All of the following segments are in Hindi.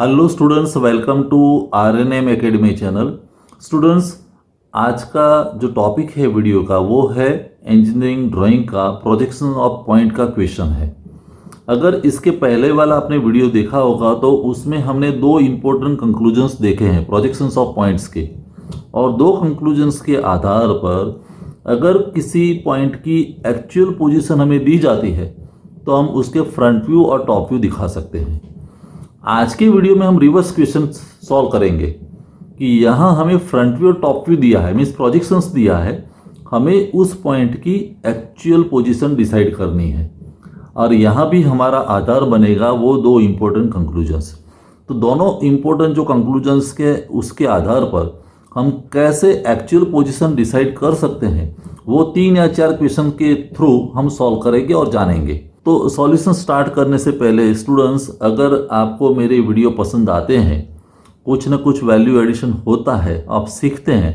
Hello students, welcome to RNM academy channel. Students, आज का जो टॉपिक है वीडियो का वो है इंजीनियरिंग ड्राइंग का प्रोजेक्शन ऑफ पॉइंट का क्वेश्चन है। अगर इसके पहले वाला आपने वीडियो देखा होगा तो उसमें हमने दो इम्पोर्टेंट कंक्लूजन्स देखे हैं प्रोजेक्शंस ऑफ पॉइंट्स के, और दो कंक्लूजन्स के आधार पर अगर किसी पॉइंट की एक्चुअल पोजीशन हमें दी जाती है तो हम उसके फ्रंट व्यू और टॉप व्यू दिखा सकते हैं। आज के वीडियो में हम रिवर्स क्वेश्चन सॉल्व करेंगे कि यहाँ हमें फ्रंट व्यू और टॉप व्यू दिया है, मीन्स प्रोजेक्शंस दिया है, हमें उस पॉइंट की एक्चुअल पोजीशन डिसाइड करनी है और यहाँ भी हमारा आधार बनेगा वो दो इम्पोर्टेंट कंक्लूजन्स। तो दोनों इम्पोर्टेंट जो कंक्लूजन्स के उसके आधार पर हम कैसे एक्चुअल पोजीशन डिसाइड कर सकते हैं वो 3 या 4 क्वेश्चन के थ्रू हम सॉल्व करेंगे और जानेंगे। तो सॉल्यूशन स्टार्ट करने से पहले स्टूडेंट्स, अगर आपको मेरे वीडियो पसंद आते हैं, कुछ ना कुछ वैल्यू एडिशन होता है, आप सीखते हैं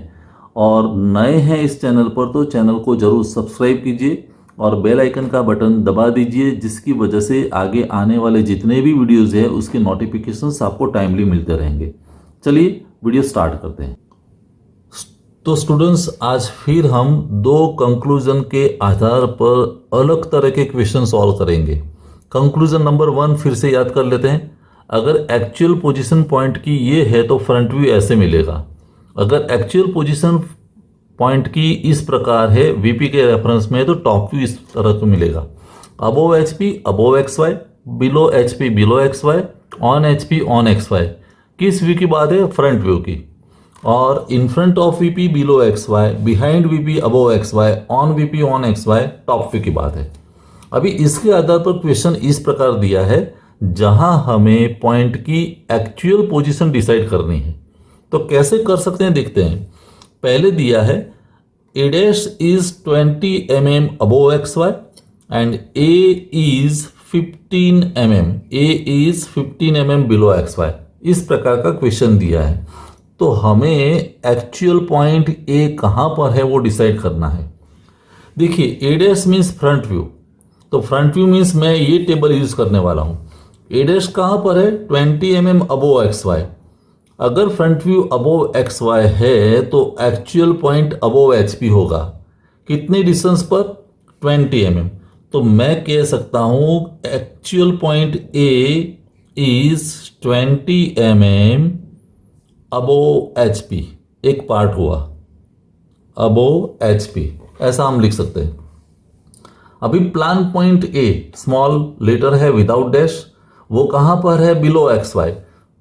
और नए हैं इस चैनल पर, तो चैनल को ज़रूर सब्सक्राइब कीजिए और बेल आइकन का बटन दबा दीजिए, जिसकी वजह से आगे आने वाले जितने भी वीडियोस हैं उसके नोटिफिकेशंस आपको टाइमली मिलते रहेंगे। चलिए वीडियो स्टार्ट करते हैं। तो स्टूडेंट्स, आज फिर हम दो कंक्लूजन के आधार पर अलग तरह के क्वेश्चन सॉल्व करेंगे। कंक्लूजन नंबर 1 फिर से याद कर लेते हैं। अगर एक्चुअल पोजीशन पॉइंट की ये है तो फ्रंट व्यू ऐसे मिलेगा। अगर एक्चुअल पोजीशन पॉइंट की इस प्रकार है वीपी के रेफरेंस में, तो टॉप व्यू इस तरह का मिलेगा। Above HP above X Y, below HP below X Y, on HP on X Y. किस व्यू की बात है? फ्रंट व्यू की। और in front of VP below X Y, behind VP above X Y, on VP on X Y, top view की बात है। अभी इसके आधार पर क्वेश्चन इस प्रकार दिया है जहां हमें पॉइंट की एक्चुअल पोजीशन डिसाइड करनी है। तो कैसे कर सकते हैं देखते हैं। पहले दिया है A dash is 20 mm above X Y and A is 15 mm, A is 15 mm below X Y. इस प्रकार का क्वेश्चन दिया है। तो हमें एक्चुअल पॉइंट ए कहाँ पर है वो डिसाइड करना है। देखिए, ए डैश मीन्स फ्रंट व्यू, तो फ्रंट व्यू मीन्स मैं ये टेबल यूज करने वाला हूँ। ए डैश कहाँ पर है? 20 mm अबोव एक्स वाई। अगर front view above X Y है तो actual point above H P होगा। कितने डिस्टेंस पर? 20 mm। तो मैं कह सकता हूँ actual point A is 20 mm above H P. एक पार्ट हुआ अबोव एच पी, ऐसा हम लिख सकते हैं। अभी plan point A small letter है विदाउट डैश, वो कहां पर है? Below X Y.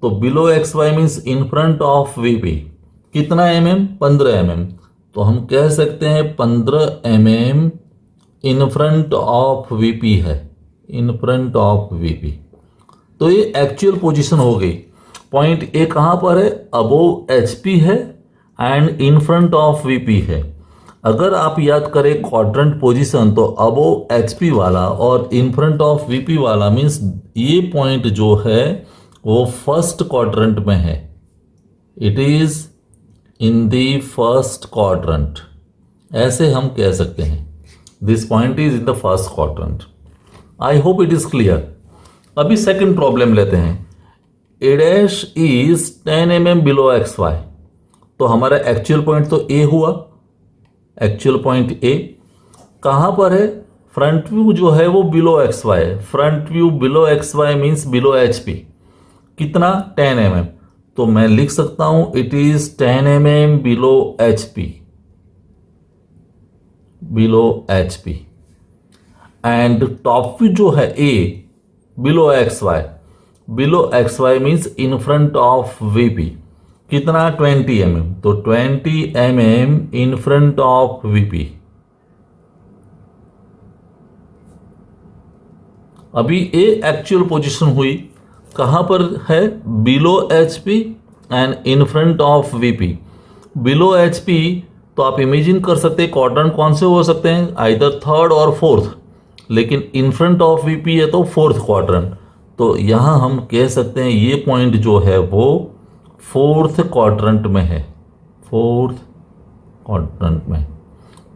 तो below X Y means in front of VP. कितना mm? 15 mm। तो हम कह सकते हैं 15 mm in front of VP है, इन फ्रंट ऑफ वीपी। तो ये एक्चुअल पोजीशन हो गई। पॉइंट ए कहां पर है? अबोव एचपी है and in front of VP है। अगर आप याद करें क्वाड्रेंट पोजीशन, तो अबोव एचपी वाला और इन फ्रंट ऑफ वीपी वाला मीन्स ये पॉइंट जो है वो फर्स्ट क्वाड्रेंट में है। It is in the first quadrant, ऐसे हम कह सकते हैं। This point is in the first quadrant. I hope it is clear. अभी सेकंड प्रॉब्लम लेते हैं। ए dash is 10 mm below X Y. तो हमारा एक्चुअल पॉइंट तो ए हुआ। एक्चुअल पॉइंट ए कहां पर है? फ्रंट व्यू जो है वो बिलो एक्स वाई है। Front view below X Y means below H P. कितना? 10 mm। तो मैं लिख सकता हूं it is 10 mm below H P, below H P. And top view जो है a below X Y, below X Y means in front of VP. कितना? 20 mm। तो 20 mm in front of VP. अभी ए एक्चुअल पोजीशन हुई, कहां पर है? Below H P and in front of VP. Below H P तो आप इमेजिन कर सकते हैं क्वाड्रेंट कौन से हो सकते हैं, आइदर थर्ड और फोर्थ, लेकिन इन फ्रंट ऑफ वीपी है तो फोर्थ क्वाड्रेंट। तो यहां हम कह सकते हैं ये पॉइंट जो है वो फोर्थ क्वाड्रेंट में है, फोर्थ क्वाड्रेंट में।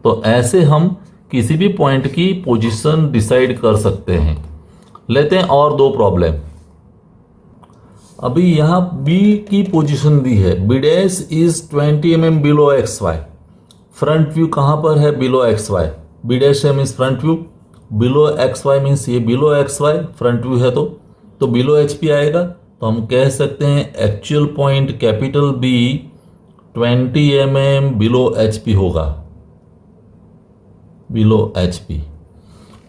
तो ऐसे हम किसी भी पॉइंट की पोजीशन डिसाइड कर सकते हैं। लेते हैं और दो प्रॉब्लम। अभी यहाँ बी की पोजीशन दी है, B dash is 20 mm below X Y. Front view कहाँ पर है? Below X Y. B dash है means front view, below X Y means ये below X Y front view है, तो बिलो एच पी आएगा। तो हम कह सकते हैं actual point capital B 20 mm below H P होगा, बिलो एच पी।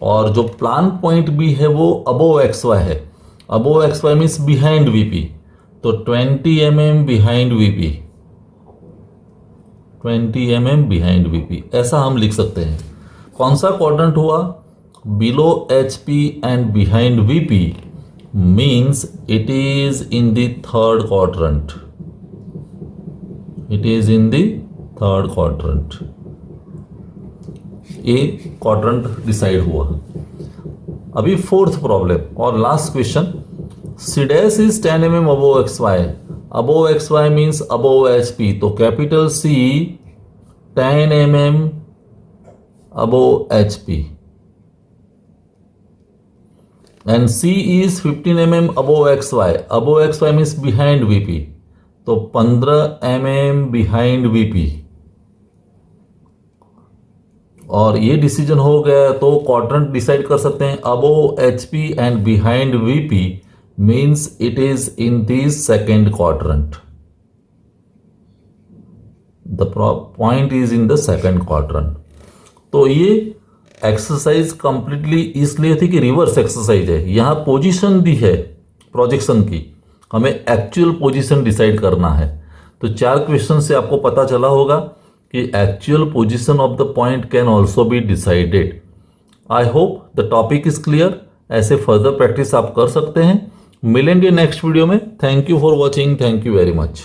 और जो प्लान पॉइंट भी है वो अबोव एक्स वाई है, above X Y means behind VP, तो 20 mm behind VP, 20 mm behind VP, ऐसा हम लिख सकते हैं। कौन सा क्वाड्रेंट हुआ? Below H P and behind VP means it is in the third quadrant, it is in the third quadrant. A quadrant decide हुआ। अभी फोर्थ प्रॉब्लम और last question, C dash is 10 mm above X Y, above X Y means above H P, तो capital C 10 mm above H P and C is 15 mm above X Y, above X Y means behind VP, तो 15 mm बिहाइंड वीपी। और ये डिसीजन हो गया तो क्वाड्रेंट डिसाइड कर सकते हैं, above H P and behind VP means it is in the second quadrant, the point is in the second quadrant. तो ये एक्सरसाइज कंप्लीटली इसलिए थी कि रिवर्स एक्सरसाइज है, यहां पोजीशन दी है प्रोजेक्शन की, हमें एक्चुअल पोजीशन डिसाइड करना है। तो 4 क्वेश्चन से आपको पता चला होगा कि actual position of the point can also be decided. I hope the topic is clear. ऐसे फर्दर प्रैक्टिस आप कर सकते हैं। मिलेंगे नेक्स्ट वीडियो में। Thank you for watching, thank you very much.